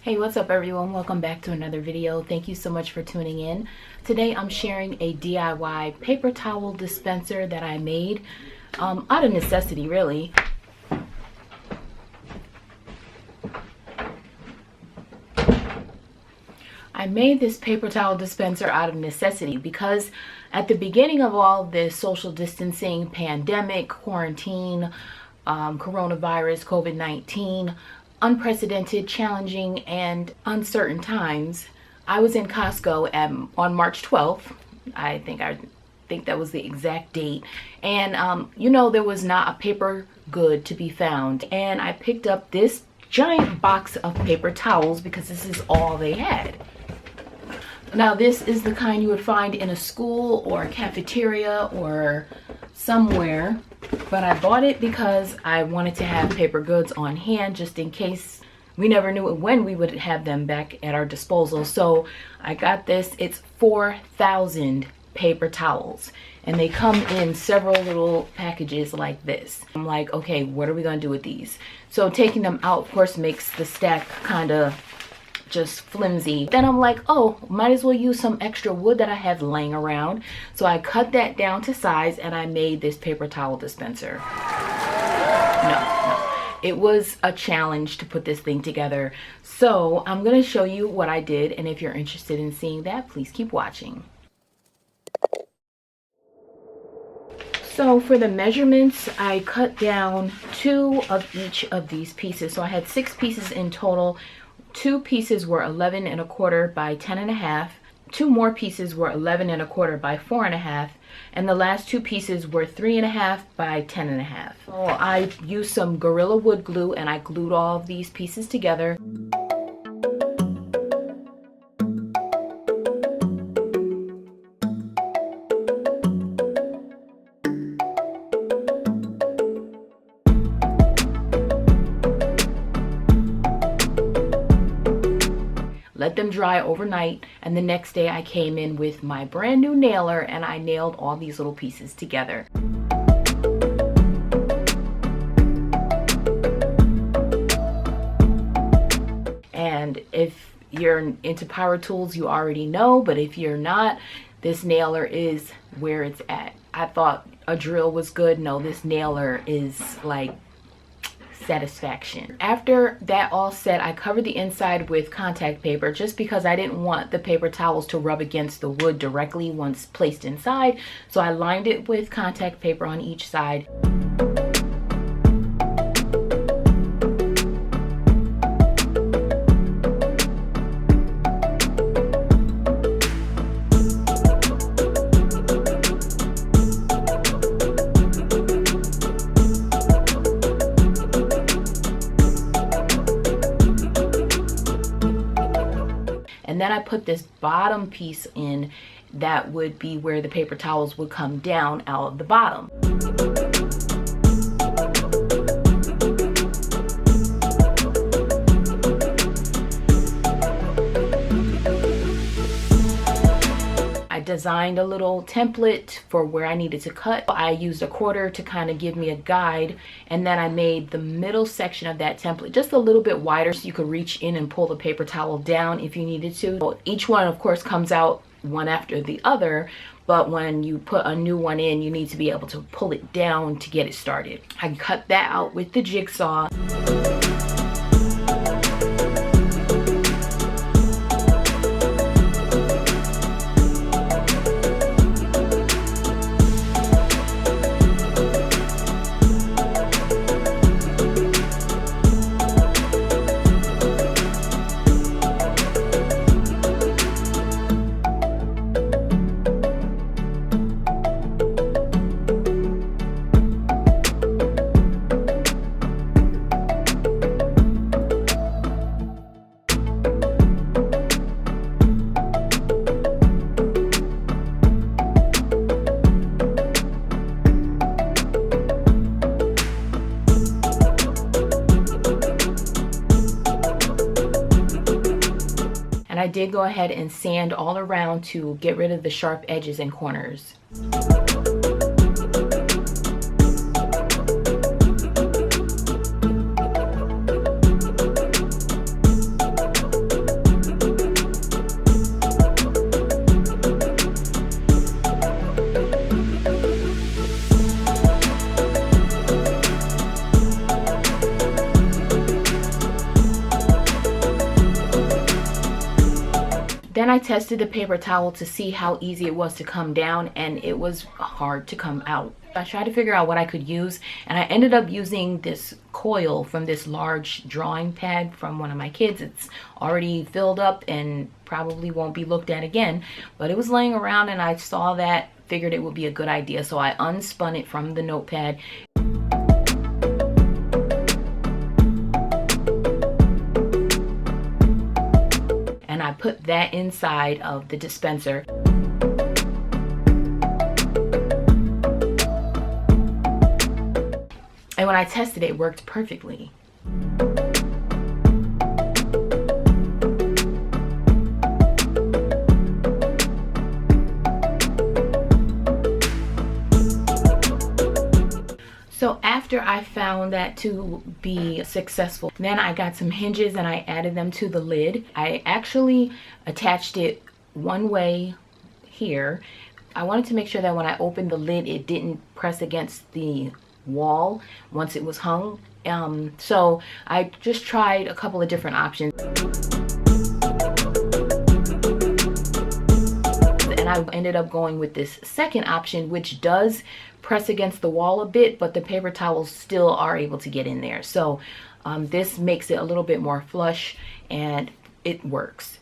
Hey, what's up everyone? Welcome back to another video. Thank you so much for tuning in. Today I'm sharing a DIY paper towel dispenser that I made out of necessity, really. I made this paper towel dispenser out of necessity because at the beginning of all this social distancing, pandemic, quarantine, coronavirus, COVID-19, unprecedented, challenging, and uncertain times, I was in Costco on March 12th. I think that was the exact date. And there was not a paper good to be found. And I picked up this giant box of paper towels because this is all they had. Now this is the kind you would find in a school or a cafeteria or somewhere, but I bought it because I wanted to have paper goods on hand just in case. We never knew when we would have them back at our disposal. So I got this. It's 4,000 paper towels and they come in several little packages like this. I'm like, okay, what are we gonna do with these? So taking them out, of course, makes the stack kind of just flimsy. Then I'm like, oh, might as well use some extra wood that I have laying around. So I cut that down to size and I made this paper towel dispenser. No, it was a challenge to put this thing together. So I'm gonna show you what I did, and if you're interested in seeing that, please keep watching. So for the measurements, I cut down 2 of each of these pieces. So I had 6 pieces in total. 2 pieces were 11 1/4 by 10 1/2. 2 more pieces were 11 1/4 by 4 1/2. And the last 2 pieces were 3 1/2 by 10 1/2. So I used some Gorilla Wood glue and I glued all of these pieces together. Let them dry overnight, and the next day I came in with my brand new nailer and I nailed all these little pieces together. And if you're into power tools, you already know, but if you're not, this nailer is where it's at. I thought a drill was good. No, this nailer is like satisfaction. After that all set, I covered the inside with contact paper just because I didn't want the paper towels to rub against the wood directly once placed inside. So I lined it with contact paper on each side. And then I put this bottom piece in that would be where the paper towels would come down out of the bottom. I designed a little template for where I needed to cut. I used a quarter to kind of give me a guide, and then I made the middle section of that template just a little bit wider so you could reach in and pull the paper towel down if you needed to. So each one, of course, comes out one after the other, but when you put a new one in, you need to be able to pull it down to get it started. I cut that out with the jigsaw. And I did go ahead and sand all around to get rid of the sharp edges and corners. Then I tested the paper towel to see how easy it was to come down, and it was hard to come out. I tried to figure out what I could use, and I ended up using this coil from this large drawing pad from one of my kids. It's already filled up and probably won't be looked at again, but it was laying around and I saw that, figured it would be a good idea, so I unspun it from the notepad. And I put that inside of the dispenser. And when I tested it, it worked perfectly. So after I found that to be successful, then I got some hinges and I added them to the lid. I actually attached it one way here. I wanted to make sure that when I opened the lid, it didn't press against the wall once it was hung. So I just tried a couple of different options. And I ended up going with this second option, which does press against the wall a bit, but the paper towels still are able to get in there. So this makes it a little bit more flush and it works.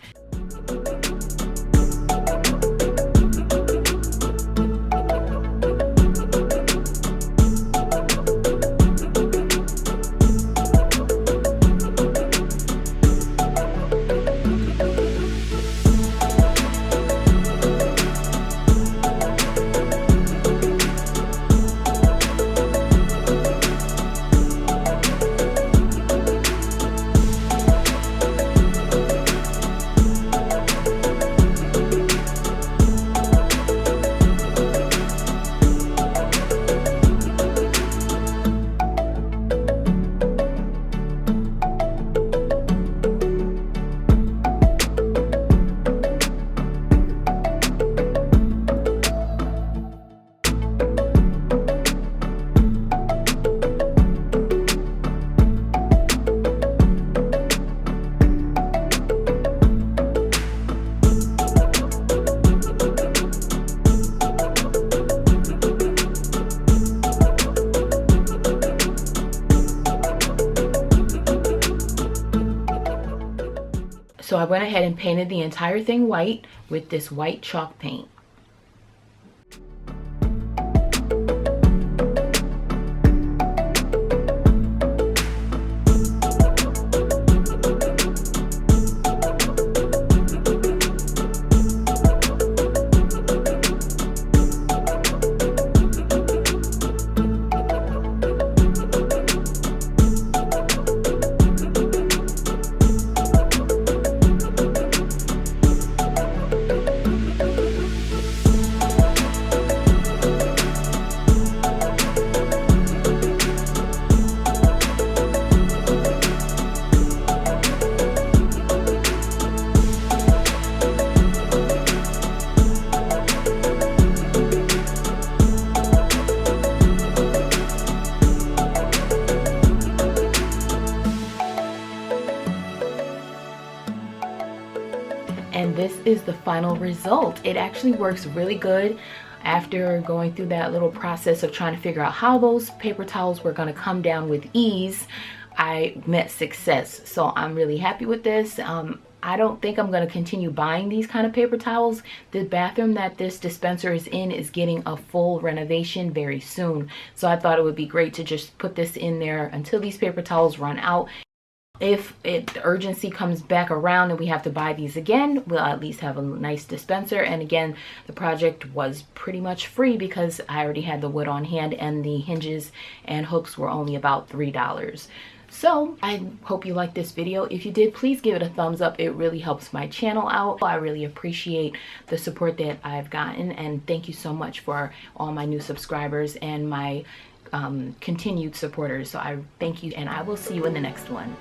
So I went ahead and painted the entire thing white with this white chalk paint. And this is the final result. It actually works really good. After going through that little process of trying to figure out how those paper towels were going to come down with ease, I met success. So I'm really happy with this. I don't think I'm going to continue buying these kind of paper towels. The bathroom that this dispenser is in is getting a full renovation very soon. So I thought it would be great to just put this in there until these paper towels run out. If the urgency comes back around and we have to buy these again, we'll at least have a nice dispenser. And again, the project was pretty much free because I already had the wood on hand and the hinges and hooks were only about $3. So I hope you liked this video. If you did, please give it a thumbs up. It really helps my channel out. I really appreciate the support that I've gotten, and thank you so much for all my new subscribers and my continued supporters. So I thank you, and I will see you in the next one.